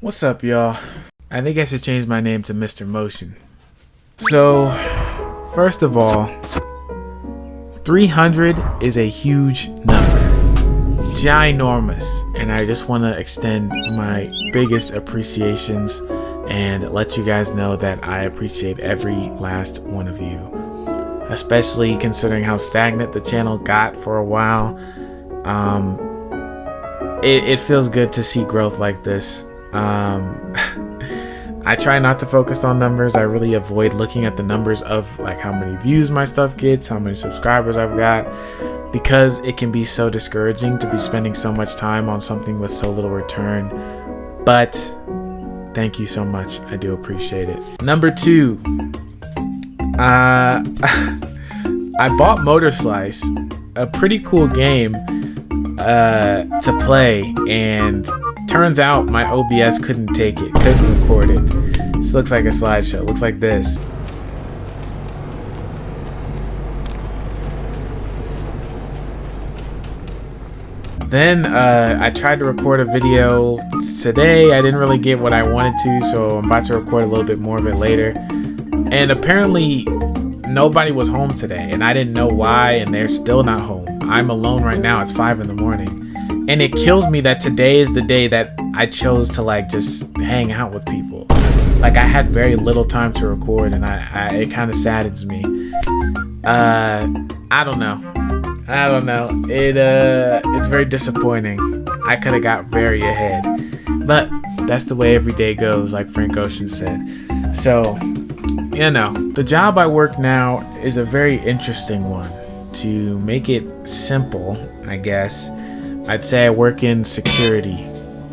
What's up, y'all? I think I should change my name to Mr. Motion. So, first of all, 300 is a huge number. Ginormous. And I just want to extend my biggest appreciations and let you guys know that I appreciate every last one of you. Especially considering how stagnant the channel got for a while. It feels good to see growth like this. I try not to focus on numbers. I really avoid looking at the numbers of like how many views my stuff gets, how many subscribers I've got, because it can be so discouraging to be spending so much time on something with so little return. But thank you so much. I do appreciate it. Number 2, I bought Motor Slice, a pretty cool game to play, and turns out my OBS couldn't take it, couldn't record it. This looks like a slideshow. It looks like this. Then I tried to record a video today. I didn't really get what I wanted to, so I'm about to record a little bit more of it later. And apparently nobody was home today, and I didn't know why, and they're still not home. I'm alone right now. It's 5 in the morning. And it kills me that today is the day that I chose to like just hang out with people. Like I had very little time to record, and it kind of saddens me. I don't know. It's very disappointing. I could have got very ahead, but that's the way every day goes, like Frank Ocean said. So, you know, the job I work now is a very interesting one. To make it simple, I guess, I'd say I work in security,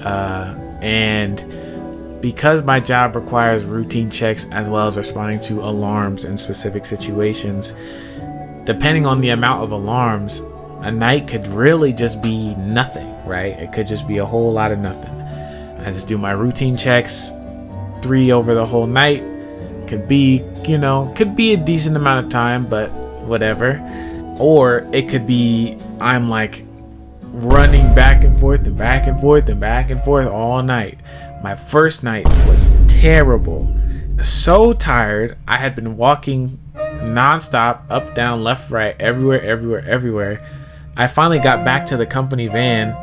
and because my job requires routine checks as well as responding to alarms in specific situations, depending on the amount of alarms, a night could really just be nothing, right? It could just be a whole lot of nothing. I just do my routine checks, 3 over the whole night. Could be, could be a decent amount of time, but whatever. Or it could be I'm like running back and forth and back and forth and back and forth all night. My first night was terrible. So tired. I had been walking nonstop, up, down, left, right, everywhere. I finally got back to the company van,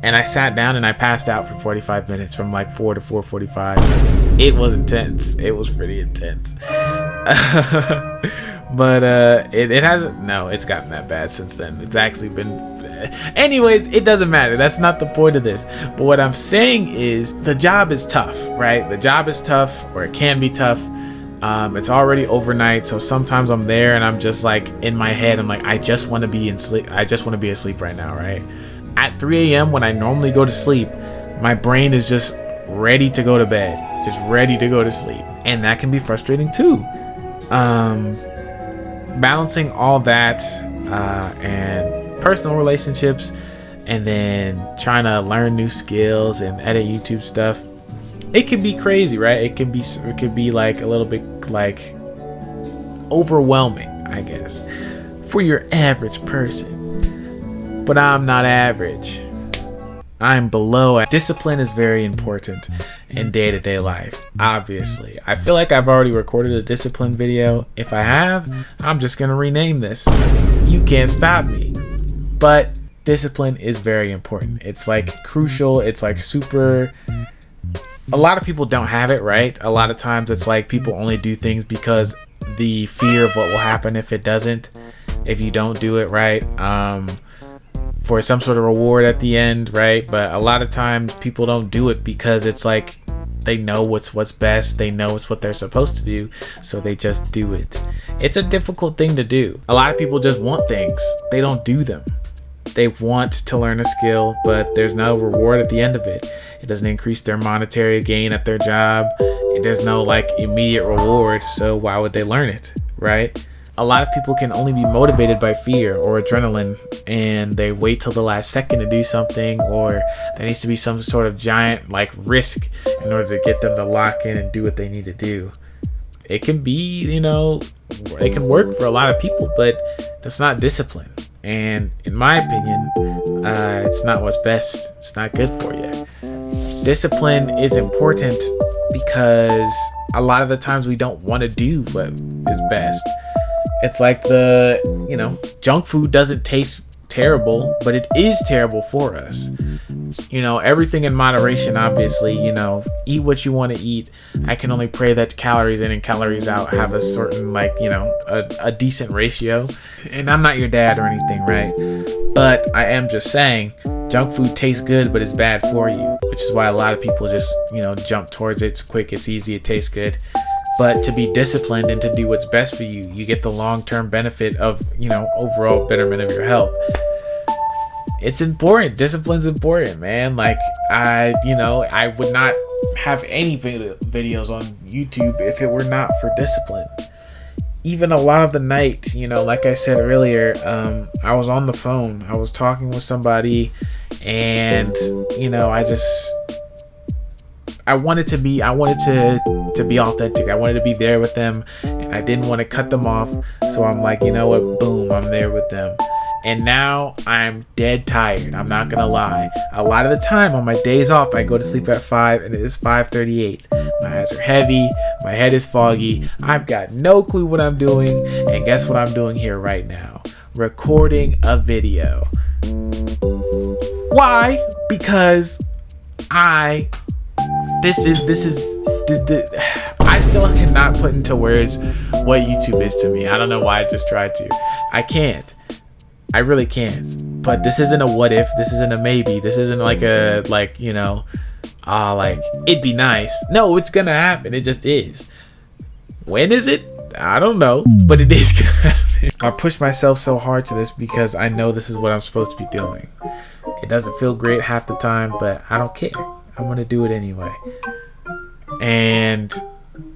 and I sat down and I passed out for 45 minutes from like 4 to 4:45. It was intense. It was pretty intense. But it hasn't. No, it's gotten that bad since then. It's actually been. Anyways, it doesn't matter. That's not the point of this. But what I'm saying is the job is tough, right? The job is tough, or it can be tough. It's already overnight, so sometimes I'm there and I'm just like in my head. I'm like, I just want to be asleep right now, right? At 3 a.m. when I normally go to sleep, my brain is just ready to go to bed, just ready to go to sleep, and that can be frustrating too. Balancing all that and personal relationships, and then trying to learn new skills and edit YouTube stuff, it can be crazy, right? It can be like a little bit like overwhelming, I guess, for your average person. But I'm not average. I'm below. Discipline is very important in day-to-day life, obviously. I feel like I've already recorded a discipline video. If I have, I'm just gonna rename this You Can't Stop Me. But discipline is very important. It's like crucial. It's like super. A lot of people don't have it, right? A lot of times it's like people only do things because the fear of what will happen if it doesn't, if you don't do it right, for some sort of reward at the end, right? But a lot of times people don't do it because it's like they know what's best, they know it's what they're supposed to do, so they just do it. It's a difficult thing to do. A lot of people just want things, they don't do them. They want to learn a skill, but there's no reward at the end of it. It doesn't increase their monetary gain at their job. There's no like immediate reward, so why would they learn it, right? A lot of people can only be motivated by fear or adrenaline, and they wait till the last second to do something, or there needs to be some sort of giant like risk in order to get them to lock in and do what they need to do. It can be, it can work for a lot of people, but that's not discipline. And in my opinion, it's not what's best. It's not good for you. discipline is important because a lot of the times we don't want to do what is best. It's like junk food doesn't taste terrible, but it is terrible for us. Everything in moderation, obviously. Eat what you want to eat. I can only pray that calories in and calories out have a certain a decent ratio. And I'm not your dad or anything, right? But I am just saying, junk food tastes good, but it's bad for you, which is why a lot of people just jump towards it. It's quick, it's easy, it tastes good. But to be disciplined and to do what's best for you, you get the long-term benefit of overall betterment of your health. It's important. Discipline's important, man. I would not have any videos on YouTube if it were not for discipline. Even a lot of the night, like I said earlier, I was on the phone. I was talking with somebody, and I wanted to be authentic. I wanted to be there with them, and I didn't want to cut them off. So I'm like, you know what? Boom, I'm there with them. And now I'm dead tired. I'm not gonna lie. A lot of the time on my days off, I go to sleep at 5 and it is 5:38. My eyes are heavy. My head is foggy. I've got no clue what I'm doing. And guess what I'm doing here right now? Recording a video. Why? Because I still cannot put into words what YouTube is to me. I don't know why I just tried to. I can't. I really can't. But this isn't a what if. This isn't a maybe. This isn't it'd be nice. No, it's gonna happen. It just is. When is it? I don't know. But it is gonna happen. I push myself so hard to this because I know this is what I'm supposed to be doing. It doesn't feel great half the time, but I don't care. I'm gonna do it anyway. And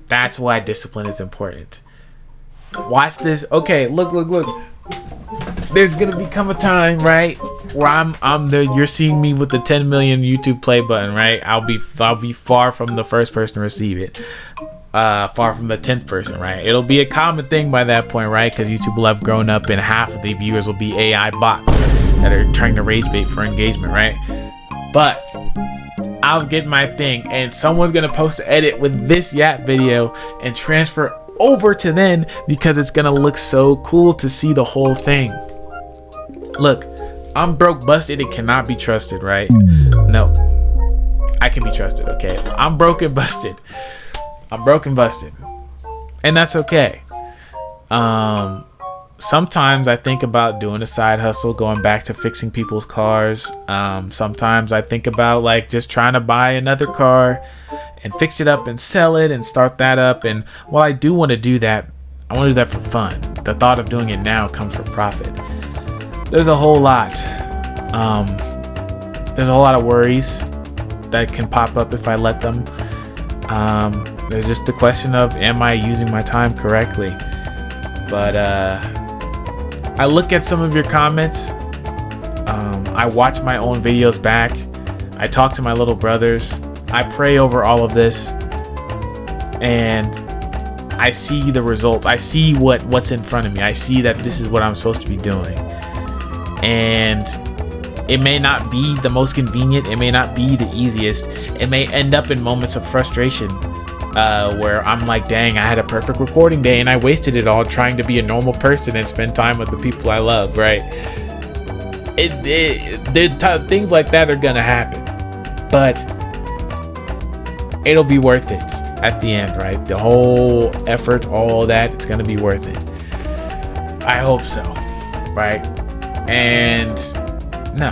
that's why discipline is important. Watch this. Okay, look. There's gonna become a time, right, where I'm there. You're seeing me with the 10 million YouTube play button, right? I'll be far from the first person to receive it, far from the 10th person, right? It'll be a common thing by that point, right? Because YouTube will have grown up, and half of the viewers will be AI bots that are trying to rage bait for engagement, right? But I'll get my thing, and someone's gonna post an edit with this Yap video and transfer over to then, because it's gonna look so cool to see the whole thing. Look, I'm broke, busted, and cannot be trusted, right? No, I can be trusted, okay? I'm broke and busted. And that's okay. Sometimes I think about doing a side hustle, going back to fixing people's cars. Sometimes I think about just trying to buy another car and fix it up and sell it and start that up. And while I do want to do that, I want to do that for fun. The thought of doing it now comes from profit. There's a whole lot. There's a whole lot of worries that can pop up if I let them. There's just the question of, am I using my time correctly? But I look at some of your comments. I watch my own videos back. I talk to my little brothers. I pray over all of this, and I see the results. I see what's in front of me. I see that this is what I'm supposed to be doing. And it may not be the most convenient. It may not be the easiest. It may end up in moments of frustration where I'm like, dang, I had a perfect recording day and I wasted it all trying to be a normal person and spend time with the people I love, right? Things like that are gonna happen, but it'll be worth it at the end, right? The whole effort, all that, it's gonna be worth it. I hope so, right? And no,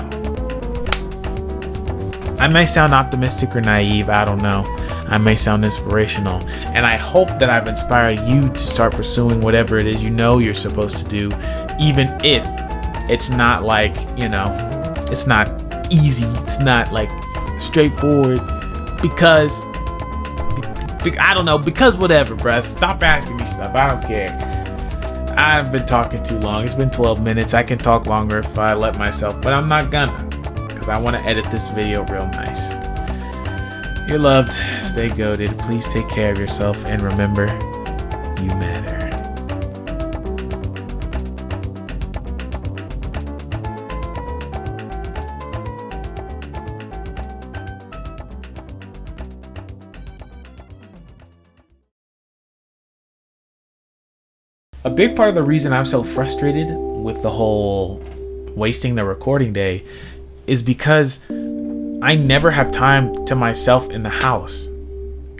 I may sound optimistic or naive, I don't know. I may sound inspirational, and I hope that I've inspired you to start pursuing whatever it is you're supposed to do, even if it's not it's not easy, it's not straightforward, because I don't know, because whatever, bruh. Stop asking me stuff. I don't care. I've been talking too long. It's been 12 minutes. I can talk longer if I let myself, but I'm not gonna, because I want to edit this video real nice. You're loved. Stay goated. Please take care of yourself, and remember, you matter. a big part of the reason I'm so frustrated with the whole wasting the recording day is because I never have time to myself in the house.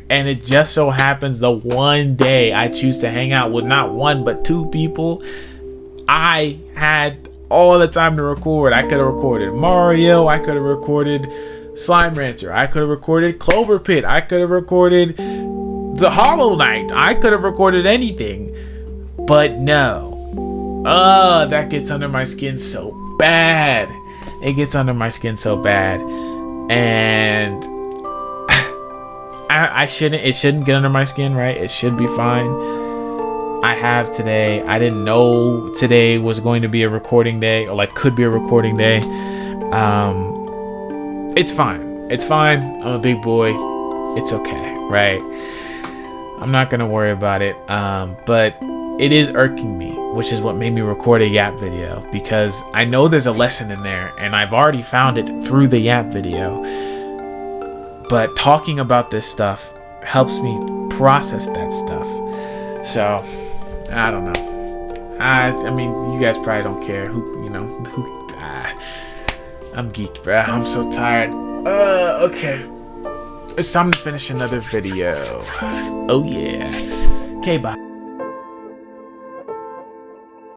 And it just so happens the one day I choose to hang out with not one but two people, I had all the time to record. I could have recorded Mario, I could have recorded Slime Rancher, I could have recorded Clover Pit, I could have recorded the Hollow Knight, I could have recorded anything. But no. That gets under my skin so bad. It gets under my skin so bad. And it shouldn't get under my skin, right? It should be fine. I have today. I didn't know today was going to be a recording day, or like could be a recording day. It's fine. It's fine. I'm a big boy. It's okay, right? I'm not gonna worry about it. But it is irking me, which is what made me record a Yap video, because I know there's a lesson in there, and I've already found it through the Yap video. But talking about this stuff helps me process that stuff. So, I don't know. I mean, you guys probably don't care. I'm geeked, bro. I'm so tired. Okay. It's time to finish another video. Oh, yeah. Okay, bye.